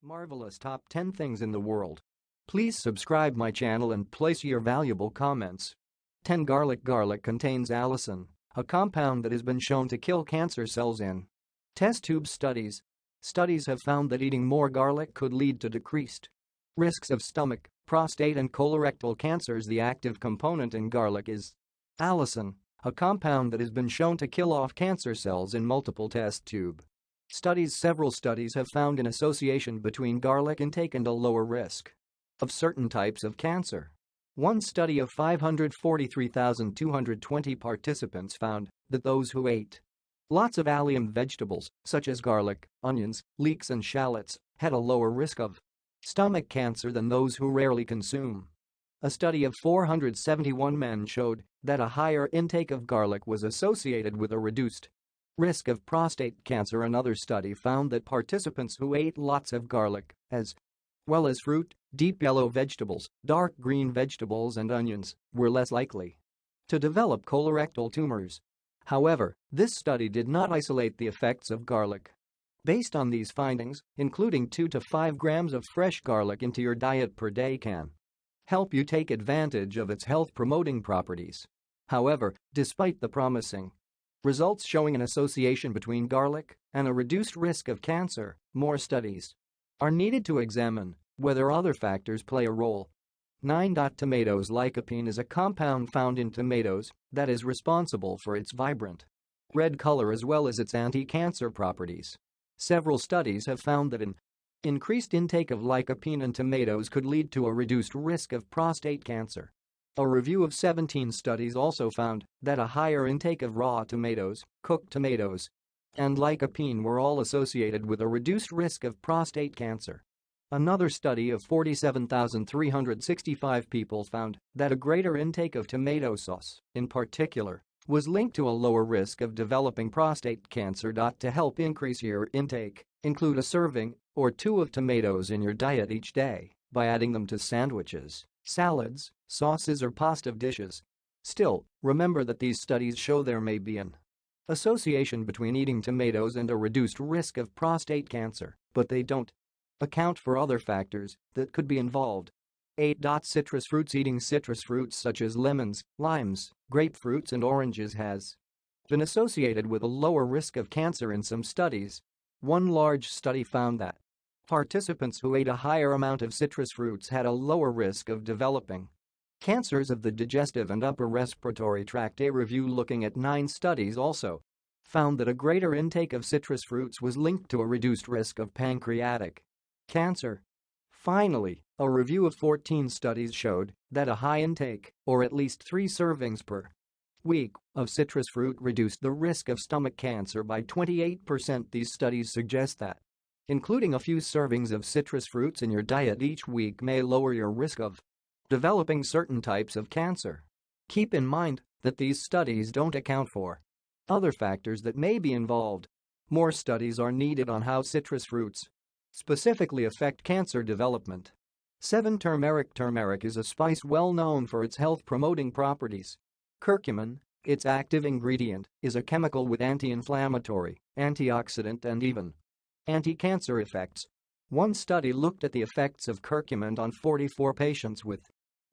Marvelous top 10 things in the world. Please subscribe my channel and place your valuable comments. 10. Garlic contains allicin, a compound that has been shown to kill cancer cells in test tube studies. Studies have found that eating more garlic could lead to decreased risks of stomach, prostate and colorectal cancers. The active component in garlic is allicin, a compound that has been shown to kill off cancer cells in multiple test tube studies. Several studies have found an association between garlic intake and a lower risk of certain types of cancer. One study of 543,220 participants found that those who ate lots of allium vegetables, such as garlic, onions, leeks and shallots, had a lower risk of stomach cancer than those who rarely consume. A study of 471 men showed that a higher intake of garlic was associated with a reduced risk of prostate cancer. Another study found that participants who ate lots of garlic, as well as fruit, deep yellow vegetables, dark green vegetables and onions, were less likely to develop colorectal tumors. However, this study did not isolate the effects of garlic. Based on these findings, including 2 to 5 grams of fresh garlic into your diet per day can help you take advantage of its health-promoting properties. However, despite the promising results showing an association between garlic and a reduced risk of cancer, more studies are needed to examine whether other factors play a role. 9. Tomatoes. Lycopene is a compound found in tomatoes that is responsible for its vibrant red color as well as its anti-cancer properties. Several studies have found that an increased intake of lycopene in tomatoes could lead to a reduced risk of prostate cancer. A review of 17 studies also found that a higher intake of raw tomatoes, cooked tomatoes, and lycopene were all associated with a reduced risk of prostate cancer. Another study of 47,365 people found that a greater intake of tomato sauce, in particular, was linked to a lower risk of developing prostate cancer. To help increase your intake, include a serving or 2 of tomatoes in your diet each day by adding them to sandwiches, salads, sauces or pasta dishes. Still, remember that these studies show there may be an association between eating tomatoes and a reduced risk of prostate cancer, but they don't account for other factors that could be involved. 8. Citrus fruits. Eating citrus fruits such as lemons, limes, grapefruits and oranges has been associated with a lower risk of cancer in some studies. One large study found that participants who ate a higher amount of citrus fruits had a lower risk of developing cancers of the digestive and upper respiratory tract. A review looking at 9 studies also found that a greater intake of citrus fruits was linked to a reduced risk of pancreatic cancer. Finally, a review of 14 studies showed that a high intake, or at least 3 servings per week, of citrus fruit reduced the risk of stomach cancer by 28%. These studies suggest that including a few servings of citrus fruits in your diet each week may lower your risk of developing certain types of cancer. Keep in mind that these studies don't account for other factors that may be involved. More studies are needed on how citrus fruits specifically affect cancer development. 7. Turmeric. Turmeric is a spice well known for its health-promoting properties. Curcumin, its active ingredient, is a chemical with anti-inflammatory, antioxidant and even anti-cancer effects. One study looked at the effects of curcumin on 44 patients with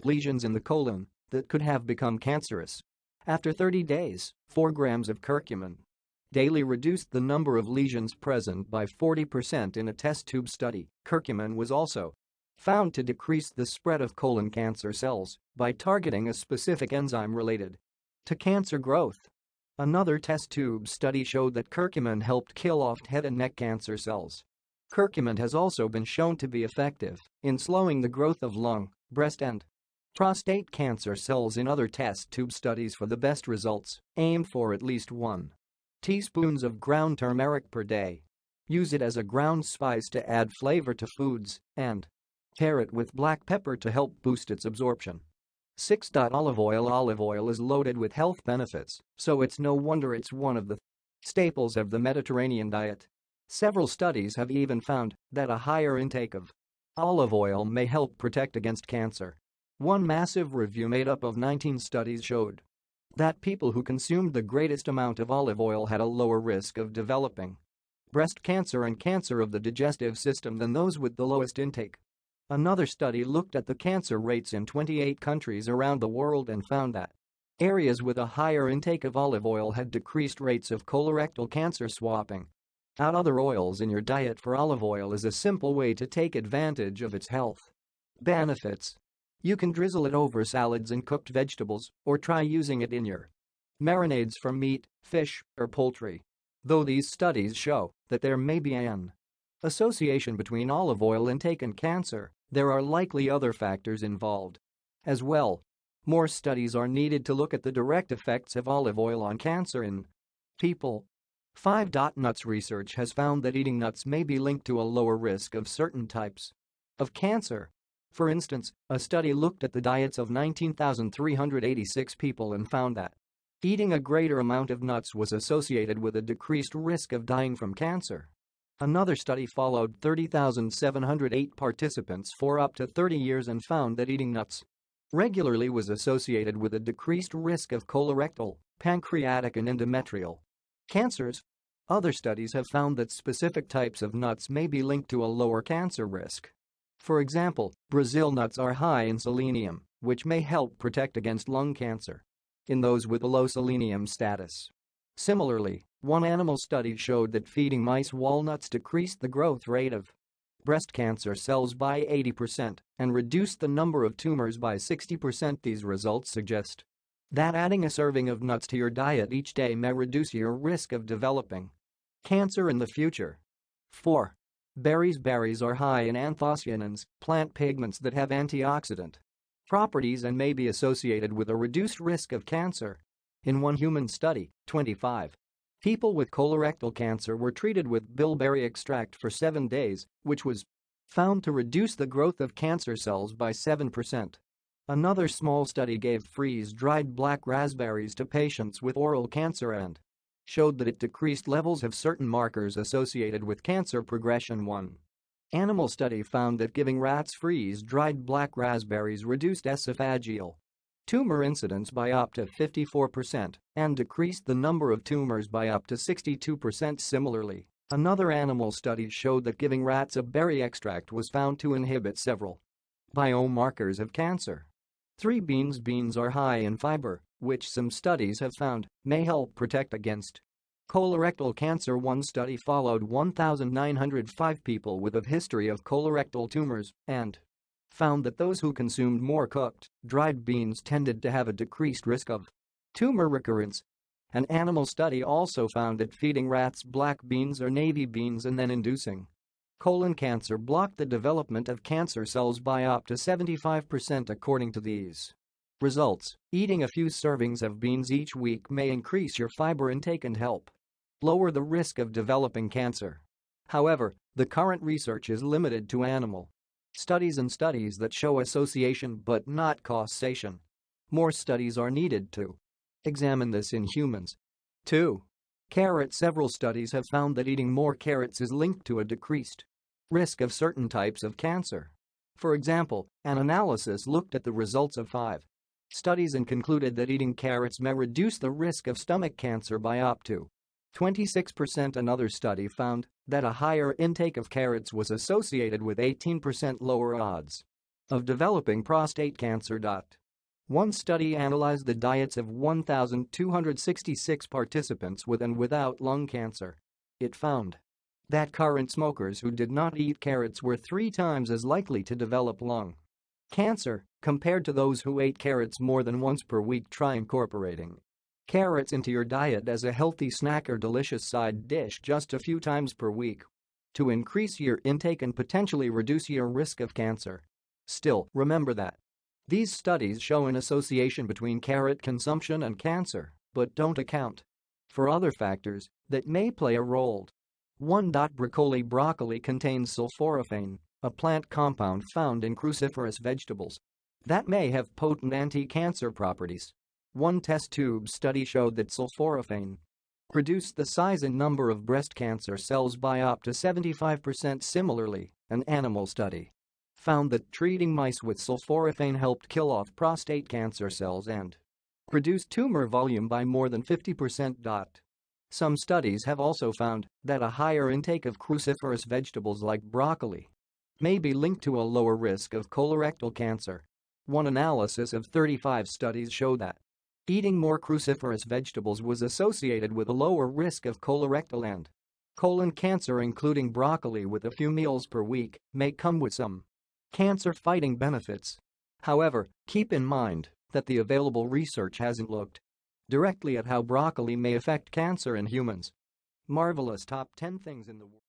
lesions in the colon that could have become cancerous. After 30 days, 4 grams of curcumin daily reduced the number of lesions present by 40% in a test tube study. Curcumin was also found to decrease the spread of colon cancer cells by targeting a specific enzyme related to cancer growth. Another test tube study showed that curcumin helped kill off head and neck cancer cells. Curcumin has also been shown to be effective in slowing the growth of lung, breast and prostate cancer cells. In other test tube studies, for the best results, aim for at least 1 teaspoons of ground turmeric per day. Use it as a ground spice to add flavor to foods and pair it with black pepper to help boost its absorption. 6. Olive oil. Olive oil is loaded with health benefits, so it's no wonder it's one of the staples of the Mediterranean diet. Several studies have even found that a higher intake of olive oil may help protect against cancer. One massive review made up of 19 studies showed that people who consumed the greatest amount of olive oil had a lower risk of developing breast cancer and cancer of the digestive system than those with the lowest intake. Another study looked at the cancer rates in 28 countries around the world and found that areas with a higher intake of olive oil had decreased rates of colorectal cancer. Swapping out other oils in your diet for olive oil is a simple way to take advantage of its health benefits. You can drizzle it over salads and cooked vegetables, or try using it in your marinades for meat, fish, or poultry. Though these studies show that there may be an association between olive oil intake and cancer, there are likely other factors involved as well. More studies are needed to look at the direct effects of olive oil on cancer in people. 5. Nuts research has found that eating nuts may be linked to a lower risk of certain types of cancer. For instance, a study looked at the diets of 19,386 people and found that eating a greater amount of nuts was associated with a decreased risk of dying from cancer. Another study followed 30,708 participants for up to 30 years and found that eating nuts regularly was associated with a decreased risk of colorectal, pancreatic and endometrial cancers. Other studies have found that specific types of nuts may be linked to a lower cancer risk. For example, Brazil nuts are high in selenium, which may help protect against lung cancer in those with a low selenium status. Similarly, one animal study showed that feeding mice walnuts decreased the growth rate of breast cancer cells by 80% and reduced the number of tumors by 60%. These results suggest that adding a serving of nuts to your diet each day may reduce your risk of developing cancer in the future. 4. Berries. Berries are high in anthocyanins, plant pigments that have antioxidant properties and may be associated with a reduced risk of cancer. In one human study, 25 people with colorectal cancer were treated with bilberry extract for 7 days, which was found to reduce the growth of cancer cells by 7%. Another small study gave freeze-dried black raspberries to patients with oral cancer and showed that it decreased levels of certain markers associated with cancer progression. One animal study found that giving rats freeze-dried black raspberries reduced esophageal tumor incidence by up to 54% and decreased the number of tumors by up to 62%. Similarly, another animal study showed that giving rats a berry extract was found to inhibit several biomarkers of cancer. 3. Beans. Beans are high in fiber, which some studies have found may help protect against colorectal cancer. One study followed 1,905 people with a history of colorectal tumors and found that those who consumed more cooked, dried beans tended to have a decreased risk of tumor recurrence. An animal study also found that feeding rats black beans or navy beans and then inducing colon cancer blocked the development of cancer cells by up to 75%. According to these results, eating a few servings of beans each week may increase your fiber intake and help lower the risk of developing cancer. However, the current research is limited to animal studies and studies that show association but not causation. More studies are needed to examine this in humans. 2. Carrots. Several studies have found that eating more carrots is linked to a decreased risk of certain types of cancer. For example, an analysis looked at the results of 5 studies and concluded that eating carrots may reduce the risk of stomach cancer by up to 26%. Another study found that a higher intake of carrots was associated with 18% lower odds of developing prostate cancer. One study analyzed the diets of 1,266 participants with and without lung cancer. It found that current smokers who did not eat carrots were 3 times as likely to develop lung cancer compared to those who ate carrots more than once per week. Try incorporating carrots into your diet as a healthy snack or delicious side dish just a few times per week to increase your intake and potentially reduce your risk of cancer. Still, remember that these studies show an association between carrot consumption and cancer, but don't account for other factors that may play a role. 1. Broccoli. Broccoli contains sulforaphane, a plant compound found in cruciferous vegetables that may have potent anti-cancer properties. One test tube study showed that sulforaphane reduced the size and number of breast cancer cells by up to 75%. Similarly, an animal study found that treating mice with sulforaphane helped kill off prostate cancer cells and reduce tumor volume by more than 50%. Some studies have also found that a higher intake of cruciferous vegetables like broccoli may be linked to a lower risk of colorectal cancer. One analysis of 35 studies showed that eating more cruciferous vegetables was associated with a lower risk of colorectal and colon cancer, including broccoli with a few meals per week may come with some cancer-fighting benefits. However, keep in mind that the available research hasn't looked directly at how broccoli may affect cancer in humans. Marvelous Top 10 Things in the World.